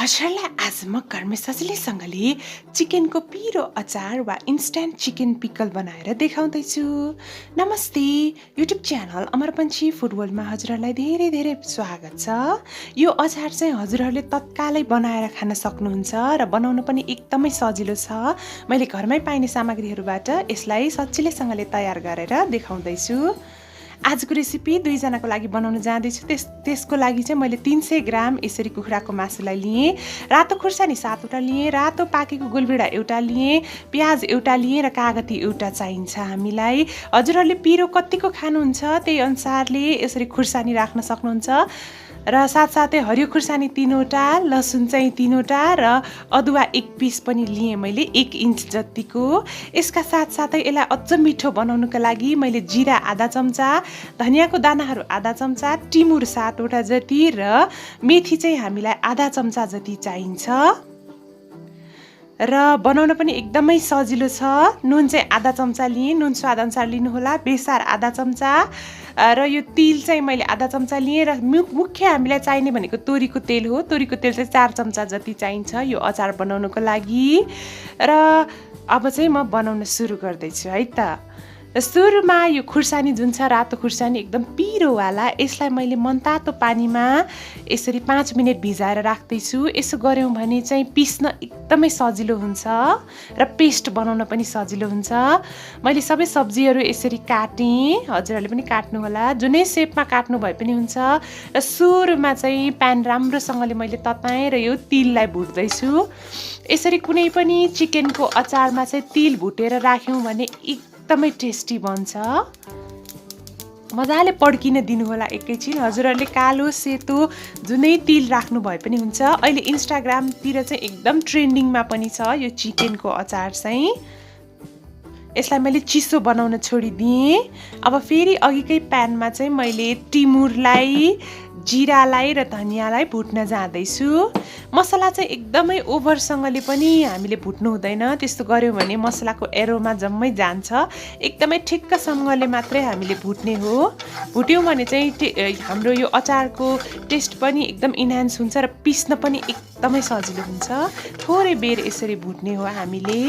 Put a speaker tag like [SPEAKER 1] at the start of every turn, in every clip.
[SPEAKER 1] हजुरलाई आज म घरमै सजिलैसँगले चिकनको पिरो अचार वा इन्स्ट्यान्ट चिकन पिकल बनाएर देखाउँदैछु। नमस्ते, YouTube channel Amar Panchhi food वर्ल्डमा हजुरहरूलाई धेरै धेरै स्वागत छ। यो अचार चाहिँ हजुरहरूले तत्कालै बनाएर खान सक्नुहुन्छ र बनाउन पनि एकदमै सजिलो छ। मैले घरमै पाइने सामग्रीहरूबाट यसलाई सजिलैसँगले तयार गरेर देखाउँदैछु। आजको रेसिपी 2 जनाको लागि बनाउन जाँदैछु। त्यसको लागि चाहिँ मैले 300 ग्राम यसरी कुखुराको मासुलाई लिएँ। रातो खुर्सानी 7वटा लिएँ, रातो पाकेको गोलभेडा एउटा लिएँ, प्याज एउटा लिएँ र कागती एउटा चाहिन्छ हामीलाई। हजुरहरूले पिरो कतिको खानुहुन्छ त्यही अनुसारले यसरी खुर्सानी राख्न सक्नुहुन्छ र साथसाथै हरियो खुर्सानी 3वटा, लसुन चाहिँ 3वटा र अदुवा 1 पिस पनि लिएँ मैले 1 इन्च जतिको। यसका साथसाथै यसलाई अझ मिठो बनाउनुको लागि मैले जिरा आधा चम्चा, धनियाँको दानाहरू आधा चम्चा, टिमुर 7वटा जति र मेथी चाहिँ हामीलाई आधा चम्चा जति चाहिन्छ। र बनाउन पनि एकदमै सजिलो छ। नुन चाहिँ आधा चम्चा लिएँ, नुन स्वादअनुसार लिनुहोला। बेसार आधा चम्चा र यो तिल चाहिँ मैले आधा चम्चा लिएँ र मुख्य हामीलाई चाहिने भनेको तोरीको तेल हो। तोरीको तेल चाहिँ 4 चम्चा जति चाहिन्छ यो अचार बनाउनको लागि। र अब चाहिँ म बनाउन सुरु गर्दैछु है त। सुरुमा यो खुर्सानी जुन छ रातो खुर्सानी एकदम पिरोवाला, यसलाई मैले मनतातो पानीमा यसरी 5 मिनट भिजाएर राख्दैछु। यसो गऱ्यौँ भने चाहिँ पिस्न एकदमै सजिलो हुन्छ र पेस्ट बनाउन पनि सजिलो हुन्छ। मैले सबै सब्जीहरू यसरी काटेँ, हजुरहरूले पनि काट्नुहोला, जुनै सेपमा काट्नु भए पनि हुन्छ। र सुरुमा चाहिँ प्यान राम्रोसँगले मैले तताएँ र यो तिललाई भुट्दैछु। यसरी कुनै पनि चिकनको अचारमा चाहिँ तिल भुटेर राख्यौँ भने एकदमै टेस्टी बन्छ। मजाले पड्किन दिनुहोला एकैछिन। हजुरहरूले कालो सेतो जुनै तिल राख्नु भए पनि हुन्छ। अहिले इन्स्टाग्रामतिर चाहिँ एकदम ट्रेन्डिङमा पनि छ यो चिकनको अचार चाहिँ। यसलाई मैले चिसो बनाउन छोडिदिएँ। अब फेरि अघिकै प्यानमा चाहिँ मैले टिमुरलाई, जिरालाई र धनियाँलाई भुट्न जाँदैछु। मसला चाहिँ एकदमै ओभरसँगले पनि हामीले भुट्नु हुँदैन, त्यस्तो गऱ्यौँ भने मसलाको एरोमा जम्मै जान्छ। एकदमै ठिक्कसँगले मात्रै हामीले भुट्ने हो। भुट्यौँ भने चाहिँ हाम्रो यो अचारको टेस्ट पनि एकदम इन्हान्स हुन्छ र पिस्न पनि एकदमै सजिलो हुन्छ। थोरै बेर यसरी भुट्ने हो हामीले।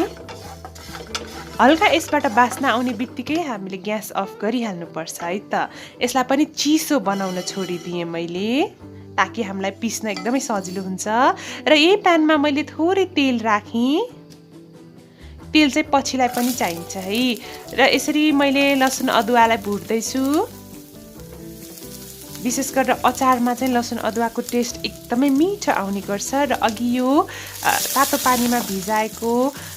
[SPEAKER 1] हल्का यसबाट बास्ना आउने बित्तिकै हामीले ग्यास अफ गरिहाल्नुपर्छ है त। यसलाई पनि चिसो बनाउन छोडिदिएँ मैले ताकि हामीलाई पिस्न एकदमै सजिलो हुन्छ। र यही प्यानमा मैले थोरै तेल राखेँ। तेल चाहिँ पछिलाई पनि चाहिन्छ है। र यसरी मैले लसुन अदुवालाई भुट्दैछु। विशेष गरेर अचारमा चाहिँ लसुन अदुवाको टेस्ट एकदमै मिठो आउने गर्छ। र अघि यो तातो पानीमा भिजाएको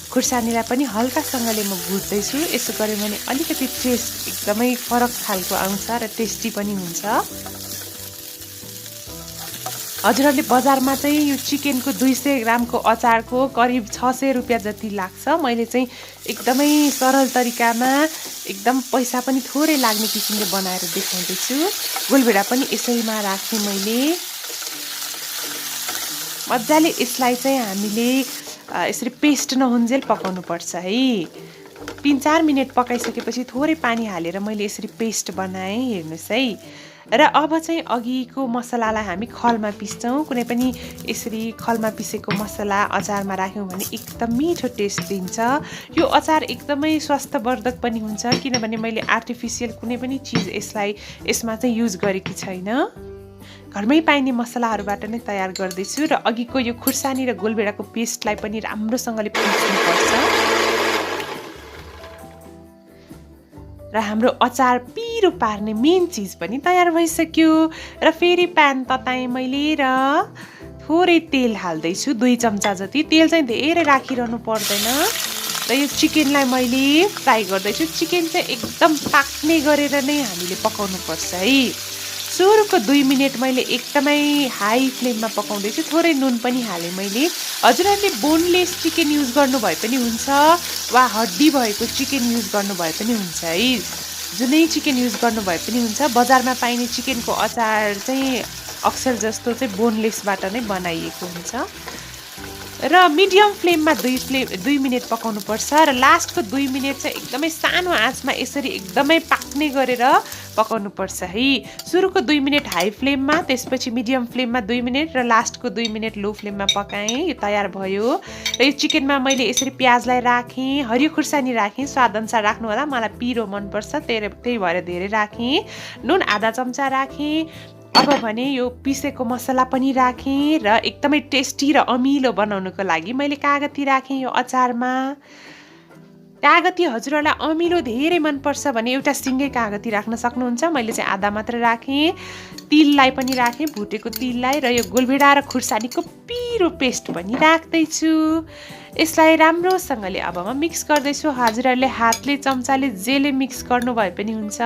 [SPEAKER 1] खुर्सानीलाई पनि हल्कासँगले म भुट्दैछु। यसो गऱ्यो भने अलिकति टेस्ट एकदमै फरक खालको आउँछ र टेस्टी पनि हुन्छ। हजुरहरूले बजारमा चाहिँ यो चिकनको 200 ग्रामको अचारको करिब 600 रुपियाँ जति लाग्छ। मैले चाहिँ एकदमै सरल तरिकामा एकदम पैसा पनि थोरै लाग्ने किसिमले बनाएर देखाउँदैछु। गोलभेडा पनि यसैमा राखेँ मैले। मजाले यसलाई चाहिँ हामीले यसरी पेस्ट नहुन्जेल पकाउनु पर्छ है। 3-4 मिनट पकाइसकेपछि थोरै पानी हालेर मैले यसरी पेस्ट बनाएँ, हेर्नुहोस् है। र अब चाहिँ अघिको मसलालाई हामी खलमा पिस्छौँ। कुनै पनि यसरी खलमा पिसेको मसला अचारमा राख्यौँ भने एकदम मिठो टेस्ट दिन्छ। यो अचार एकदमै स्वास्थ्यवर्धक पनि हुन्छ किनभने मैले आर्टिफिसियल कुनै पनि चिज यसमा चाहिँ युज गरेकी छैन। घरमै पाइने मसलाहरूबाट नै तयार गर्दैछु। र अघिको यो खुर्सानी र गोलभेडाको पेस्टलाई पनि राम्रोसँगले पिस्नुपर्छ। र हाम्रो अचार पिरो पार्ने मेन चिज पनि तयार भइसक्यो। र फेरि प्यान तताएँ मैले र थोरै तेल हाल्दैछु, 2 चम्चा जति। तेल चाहिँ धेरै राखिरहनु पर्दैन। र यो चिकनलाई मैले फ्राई गर्दैछु। चिकन चाहिँ एकदम पाक्ने गरेर नै हामीले पकाउनु पर्छ है। सुरुको 2 मिनट मैले एकदमै हाई फ्लेममा पकाउँदैछु। थोरै नुन पनि हालेँ मैले। हजुरहरूले बोनलेस चिकन युज गर्नुभए पनि हुन्छ वा हड्डी भएको चिकन युज गर्नुभए पनि हुन्छ है। जुनै चिकन युज गर्नुभए पनि हुन्छ। बजारमा पाइने चिकनको अचार चाहिँ अक्सर जस्तो चाहिँ बोनलेसबाट नै बनाइएको हुन्छ। र मिडियम फ्लेममा 2 मिनेट पकाउनुपर्छ र लास्टको 2 मिनेट चाहिँ एकदमै सानो आँचमा यसरी एकदमै पाक्ने गरेर पकाउनुपर्छ है। सुरुको 2 मिनेट हाई फ्लेममा, त्यसपछि मिडियम फ्लेममा 2 मिनेट र लास्टको 2 मिनेट लो फ्लेममा पकाएँ। यो तयार भयो र यो चिकनमा मैले यसरी प्याजलाई राखेँ, हरियो खुर्सानी राखेँ, स्वादअनुसार राख्नु होला, मलाई पिरो मनपर्छ त्यही भएर धेरै राखेँ। नुन आधा चम्चा राखेँ। अब भने यो पिसेको मसला पनि राखेँ र एकदमै टेस्टी र अमिलो बनाउनुको लागि मैले कागती राखेँ। यो अचारमा कागती हजुरहरूलाई अमिलो धेरै मनपर्छ भने एउटा सिङ्गै कागती राख्न सक्नुहुन्छ। मैले चाहिँ आधा मात्र राखेँ। तिललाई पनि राखेँ, भुटेको तिललाई, र यो गोलभेडा र खुर्सानीको पिरो पेस्ट पनि राख्दैछु। यसलाई राम्रोसँगले अब म मिक्स गर्दैछु। हजुरहरूले हातले चम्चाले जेले मिक्स गर्नु भए पनि हुन्छ।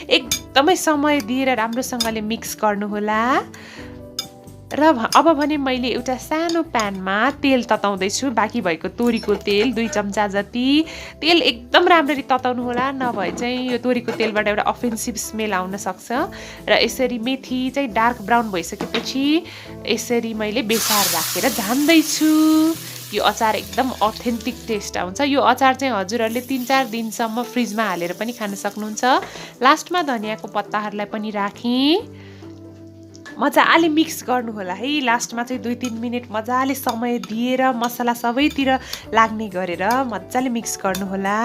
[SPEAKER 1] एकदमै समय दिएर राम्रोसँगले मिक्स गर्नुहोला। र अब भने मैले एउटा सानो प्यानमा तेल तताउँदैछु। बाँकी भएको तोरीको तेल 2 चम्चा जति। तेल एकदम राम्ररी तताउनु होला, नभए चाहिँ यो तोरीको तेलबाट एउटा अफेन्सिभ स्मेल आउन सक्छ। र यसरी मेथी चाहिँ डार्क ब्राउन भइसकेपछि यसरी मैले बेसार राखेर झान्दैछु। यो अचार एकदम अथेन्टिक टेस्ट आउँछ। यो अचार चाहिँ हजुरहरूले 3-4 दिनसम्म फ्रिजमा हालेर पनि खान सक्नुहुन्छ। लास्टमा धनियाँको पत्ताहरूलाई पनि राखेँ। मजाले मिक्स गर्नु होला है। लास्टमा चाहिँ 2-3 मिनेट मजाले समय दिएर मसला सबैतिर लाग्ने गरेर मजाले मिक्स गर्नु होला।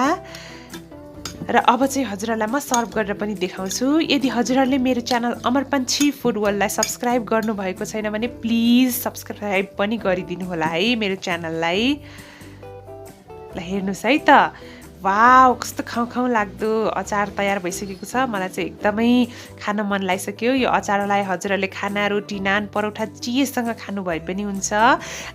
[SPEAKER 1] र अब चाहिँ हजुरहरूलाई म सर्भ गरेर पनि देखाउँछु। यदि हजुरहरूले मेरो च्यानल अमर पन्छी फुड वर्ल्डलाई सब्सक्राइब गर्नुभएको छैन भने प्लिज सब्सक्राइब पनि गरिदिनु होला है मेरो च्यानललाई। ल हेर्नुहोस् है त, वाउ कस्तो खाउँ खाउँ लाग्दो अचार तयार भइसकेको छ। मलाई चाहिँ एकदमै खान मन लागिसक्यो। यो अचारलाई हजुरहरूले खाना, रोटी, नान, परोठा जेसँग खानु भए पनि हुन्छ।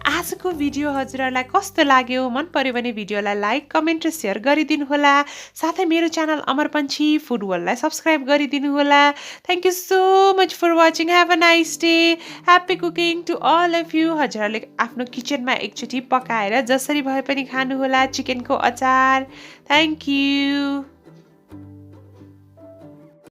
[SPEAKER 1] आजको भिडियो हजुरहरूलाई कस्तो लाग्यो? मन पर्यो भने भिडियोलाई लाइक, कमेन्ट र सेयर गरिदिनु होला। साथै मेरो च्यानल अमर पन्छी फुड वर्ल्डलाई सब्सक्राइब गरिदिनु होला। Thank you so much for watching. Have a nice day. Happy cooking to all of you. हजुरहरूले आफ्नो किचनमा एकचोटि पकाएर जसरी भए पनि खानुहोला चिकनको अचार। Thank you.